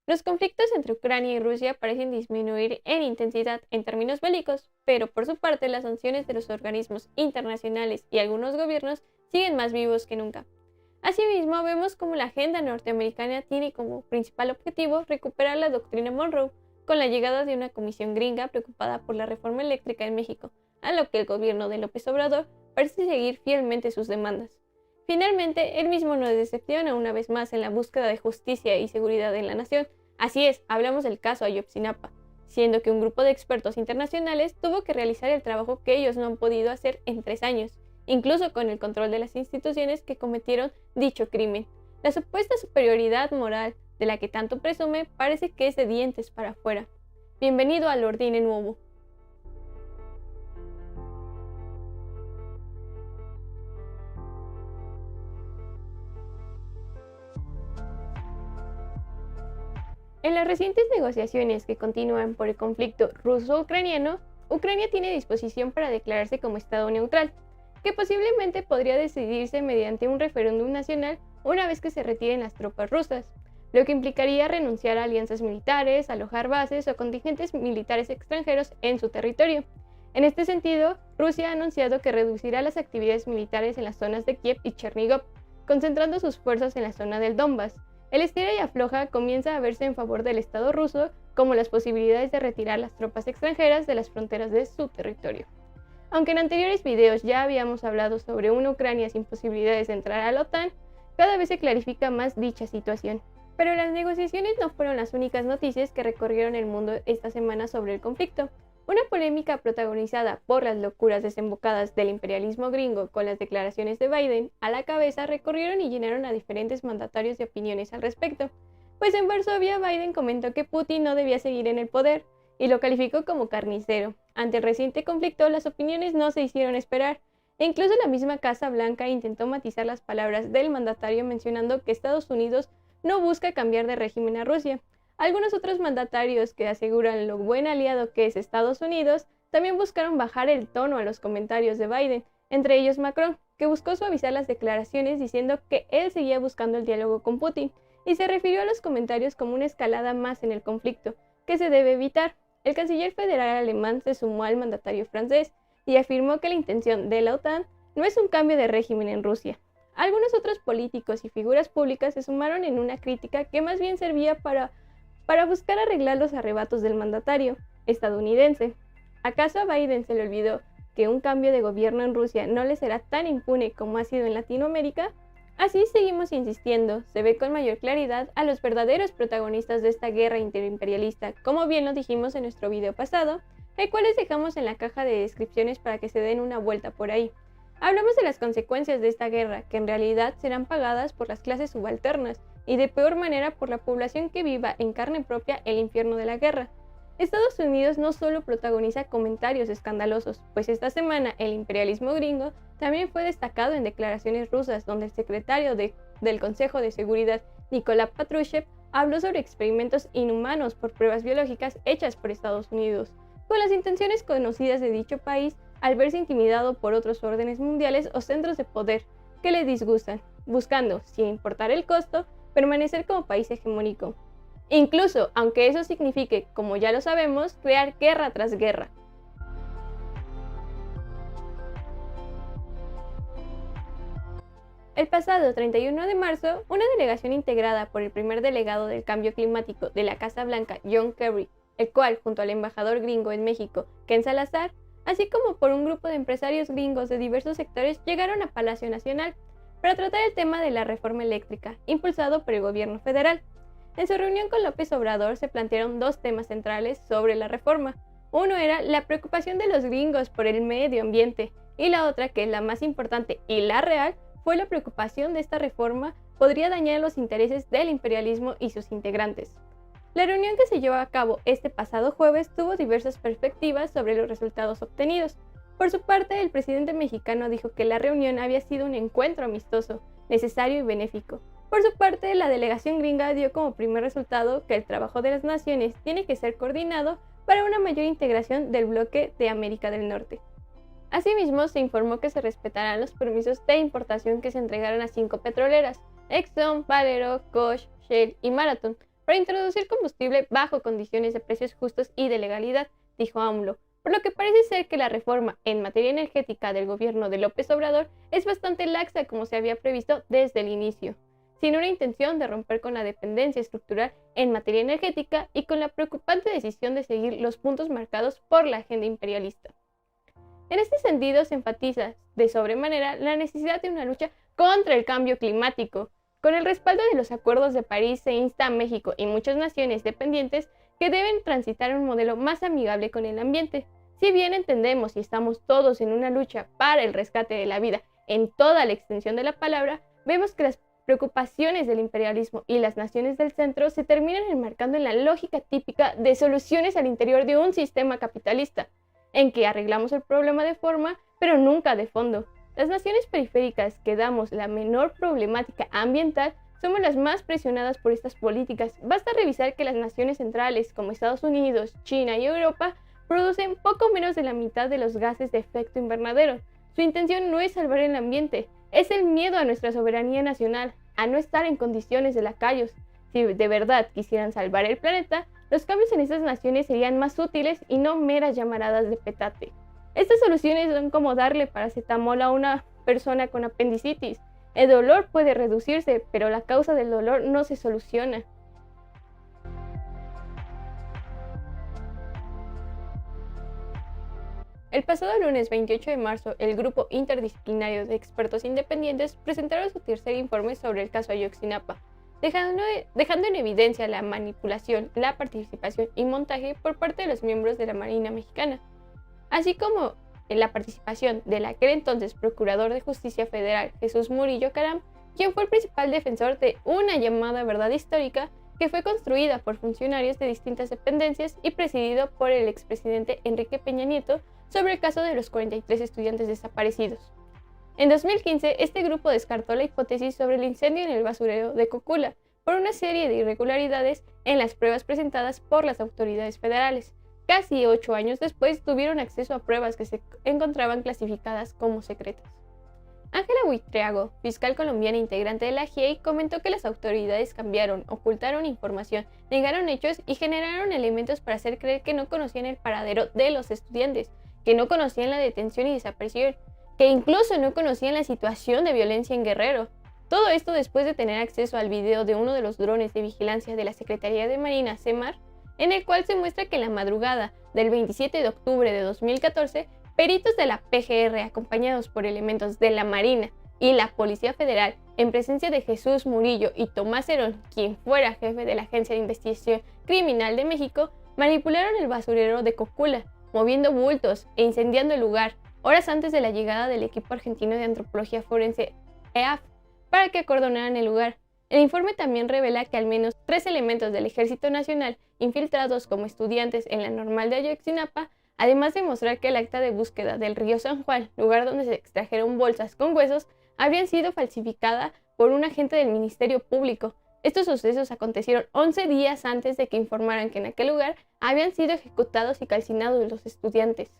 Los conflictos entre Ucrania y Rusia parecen disminuir en intensidad en términos bélicos, pero por su parte las sanciones de los organismos internacionales y algunos gobiernos siguen más vivos que nunca. Asimismo, vemos como la agenda norteamericana tiene como principal objetivo recuperar la doctrina Monroe, con la llegada de una comisión gringa preocupada por la reforma eléctrica en México, a lo que el gobierno de López Obrador parece seguir fielmente sus demandas. Finalmente, él mismo nos decepciona una vez más en la búsqueda de justicia y seguridad en la nación. Así es, hablamos del caso Ayotzinapa, siendo que un grupo de expertos internacionales tuvo que realizar el trabajo que ellos no han podido hacer en 3 años, incluso con el control de las instituciones que cometieron dicho crimen. La supuesta superioridad moral de la que tanto presume parece que es de dientes para afuera. Bienvenido al Ordine Nuevo. En las recientes negociaciones que continúan por el conflicto ruso-ucraniano, Ucrania tiene disposición para declararse como Estado neutral, que posiblemente podría decidirse mediante un referéndum nacional una vez que se retiren las tropas rusas, lo que implicaría renunciar a alianzas militares, alojar bases o contingentes militares extranjeros en su territorio. En este sentido, Rusia ha anunciado que reducirá las actividades militares en las zonas de Kiev y Chernígov, concentrando sus fuerzas en la zona del Donbass. El estira y afloja comienza a verse en favor del Estado ruso, como las posibilidades de retirar las tropas extranjeras de las fronteras de su territorio. Aunque en anteriores videos ya habíamos hablado sobre una Ucrania sin posibilidades de entrar a la OTAN, cada vez se clarifica más dicha situación. Pero las negociaciones no fueron las únicas noticias que recorrieron el mundo esta semana sobre el conflicto. Una polémica protagonizada por las locuras desembocadas del imperialismo gringo con las declaraciones de Biden a la cabeza recorrieron y llenaron a diferentes mandatarios de opiniones al respecto. Pues en Varsovia Biden comentó que Putin no debía seguir en el poder y lo calificó como carnicero. Ante el reciente conflicto, las opiniones no se hicieron esperar, e incluso la misma Casa Blanca intentó matizar las palabras del mandatario mencionando que Estados Unidos no busca cambiar de régimen a Rusia. Algunos otros mandatarios que aseguran lo buen aliado que es Estados Unidos también buscaron bajar el tono a los comentarios de Biden, entre ellos Macron, que buscó suavizar las declaraciones diciendo que él seguía buscando el diálogo con Putin, y se refirió a los comentarios como una escalada más en el conflicto, que se debe evitar. El canciller federal alemán se sumó al mandatario francés y afirmó que la intención de la OTAN no es un cambio de régimen en Rusia. Algunos otros políticos y figuras públicas se sumaron en una crítica que más bien servía para buscar arreglar los arrebatos del mandatario estadounidense. ¿Acaso a Biden se le olvidó que un cambio de gobierno en Rusia no le será tan impune como ha sido en Latinoamérica? Así seguimos insistiendo, se ve con mayor claridad a los verdaderos protagonistas de esta guerra interimperialista, como bien lo dijimos en nuestro video pasado, el cual les dejamos en la caja de descripciones para que se den una vuelta por ahí. Hablamos de las consecuencias de esta guerra, que en realidad serán pagadas por las clases subalternas, y de peor manera por la población que viva en carne propia el infierno de la guerra. Estados Unidos no solo protagoniza comentarios escandalosos, pues esta semana el imperialismo gringo también fue destacado en declaraciones rusas, donde el secretario del Consejo de Seguridad, Nikolai Patrushev, habló sobre experimentos inhumanos por pruebas biológicas hechas por Estados Unidos, con las intenciones conocidas de dicho país al verse intimidado por otros órdenes mundiales o centros de poder que le disgustan, buscando, sin importar el costo, permanecer como país hegemónico. Incluso, aunque eso signifique, como ya lo sabemos, crear guerra tras guerra. El pasado 31 de marzo, una delegación integrada por el primer delegado del cambio climático de la Casa Blanca, John Kerry, el cual, junto al embajador gringo en México, Ken Salazar, así como por un grupo de empresarios gringos de diversos sectores, llegaron a Palacio Nacional para tratar el tema de la reforma eléctrica, impulsado por el gobierno federal. En su reunión con López Obrador se plantearon 2 temas centrales sobre la reforma. Uno era la preocupación de los gringos por el medio ambiente, y la otra, que es la más importante y la real, fue la preocupación de esta reforma podría dañar los intereses del imperialismo y sus integrantes. La reunión que se llevó a cabo este pasado jueves tuvo diversas perspectivas sobre los resultados obtenidos. Por su parte, el presidente mexicano dijo que la reunión había sido un encuentro amistoso, necesario y benéfico. Por su parte, la delegación gringa dio como primer resultado que el trabajo de las naciones tiene que ser coordinado para una mayor integración del bloque de América del Norte. Asimismo, se informó que se respetarán los permisos de importación que se entregaron a 5 petroleras, Exxon, Valero, Koch, Shell y Marathon, para introducir combustible bajo condiciones de precios justos y de legalidad, dijo AMLO, por lo que parece ser que la reforma en materia energética del gobierno de López Obrador es bastante laxa como se había previsto desde el inicio, sin una intención de romper con la dependencia estructural en materia energética y con la preocupante decisión de seguir los puntos marcados por la agenda imperialista. En este sentido, se enfatiza de sobremanera la necesidad de una lucha contra el cambio climático. Con el respaldo de los acuerdos de París se insta a México y muchas naciones dependientes que deben transitar un modelo más amigable con el ambiente. Si bien entendemos y estamos todos en una lucha para el rescate de la vida en toda la extensión de la palabra, vemos que las preocupaciones del imperialismo y las naciones del centro se terminan enmarcando en la lógica típica de soluciones al interior de un sistema capitalista, en que arreglamos el problema de forma, pero nunca de fondo. Las naciones periféricas que damos la menor problemática ambiental somos las más presionadas por estas políticas. Basta revisar que las naciones centrales, como Estados Unidos, China y Europa, producen poco menos de la mitad de los gases de efecto invernadero. Su intención no es salvar el ambiente, es el miedo a nuestra soberanía nacional, a no estar en condiciones de lacayos. Si de verdad quisieran salvar el planeta, los cambios en estas naciones serían más útiles y no meras llamaradas de petate. Estas soluciones son como darle paracetamol a una persona con apendicitis. El dolor puede reducirse, pero la causa del dolor no se soluciona. El pasado lunes 28 de marzo, el grupo interdisciplinario de expertos independientes presentaron su tercer informe sobre el caso Ayotzinapa, dejando en evidencia la manipulación, la participación y montaje por parte de los miembros de la Marina Mexicana, así como en la participación del aquel entonces Procurador de Justicia Federal, Jesús Murillo Caram, quien fue el principal defensor de una llamada verdad histórica que fue construida por funcionarios de distintas dependencias y presidido por el expresidente Enrique Peña Nieto sobre el caso de los 43 estudiantes desaparecidos. En 2015, este grupo descartó la hipótesis sobre el incendio en el basurero de Cocula por una serie de irregularidades en las pruebas presentadas por las autoridades federales. Casi 8 años después, tuvieron acceso a pruebas que se encontraban clasificadas como secretas. Ángela Buitriago, fiscal colombiana integrante de la JEI, comentó que las autoridades cambiaron, ocultaron información, negaron hechos y generaron elementos para hacer creer que no conocían el paradero de los estudiantes, que no conocían la detención y desaparición, que incluso no conocían la situación de violencia en Guerrero. Todo esto después de tener acceso al video de uno de los drones de vigilancia de la Secretaría de Marina, SEMAR, en el cual se muestra que en la madrugada del 27 de octubre de 2014, peritos de la PGR acompañados por elementos de la Marina y la Policía Federal, en presencia de Jesús Murillo y Tomás Herón, quien fuera jefe de la Agencia de Investigación Criminal de México, manipularon el basurero de Cocula, moviendo bultos e incendiando el lugar, horas antes de la llegada del equipo argentino de antropología forense EAF, para que acordonaran el lugar. El informe también revela que al menos 3 elementos del Ejército Nacional, infiltrados como estudiantes en la Normal de Ayotzinapa, además de mostrar que el acta de búsqueda del río San Juan, lugar donde se extrajeron bolsas con huesos, habrían sido falsificada por un agente del Ministerio Público. Estos sucesos acontecieron 11 días antes de que informaran que en aquel lugar habían sido ejecutados y calcinados los estudiantes.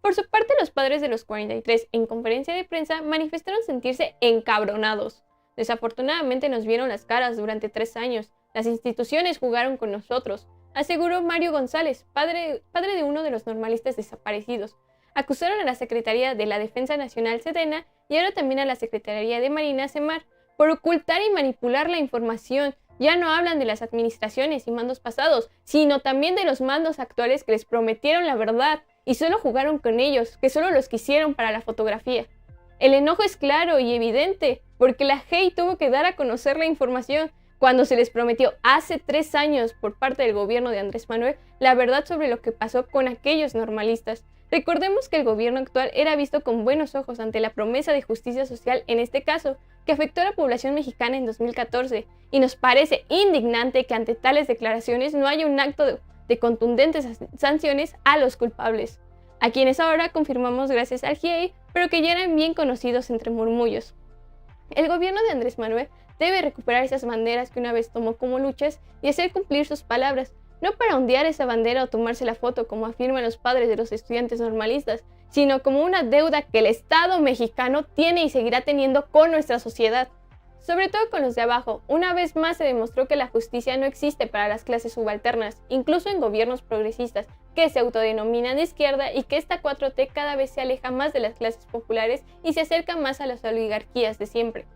Por su parte, los padres de los 43, en conferencia de prensa, manifestaron sentirse encabronados. Desafortunadamente nos vieron las caras durante 3 años. Las instituciones jugaron con nosotros, aseguró Mario González, padre de uno de los normalistas desaparecidos. Acusaron a la Secretaría de la Defensa Nacional, Sedena, y ahora también a la Secretaría de Marina, SEMAR, por ocultar y manipular la información. Ya no hablan de las administraciones y mandos pasados, sino también de los mandos actuales que les prometieron la verdad y solo jugaron con ellos, que solo los quisieron para la fotografía. El enojo es claro y evidente, porque la JEI tuvo que dar a conocer la información cuando se les prometió hace 3 años por parte del gobierno de Andrés Manuel la verdad sobre lo que pasó con aquellos normalistas. Recordemos que el gobierno actual era visto con buenos ojos ante la promesa de justicia social en este caso, que afectó a la población mexicana en 2014, y nos parece indignante que ante tales declaraciones no haya un acto de contundentes sanciones a los culpables, a quienes ahora confirmamos gracias al GIEI, pero que ya eran bien conocidos entre murmullos. El gobierno de Andrés Manuel debe recuperar esas banderas que una vez tomó como luchas y hacer cumplir sus palabras, no para ondear esa bandera o tomarse la foto como afirman los padres de los estudiantes normalistas, sino como una deuda que el Estado mexicano tiene y seguirá teniendo con nuestra sociedad. sobre todo con los de abajo. Una vez más se demostró que la justicia no existe para las clases subalternas, incluso en gobiernos progresistas, que se autodenominan de izquierda, y que esta 4T cada vez se aleja más de las clases populares y se acerca más a las oligarquías de siempre.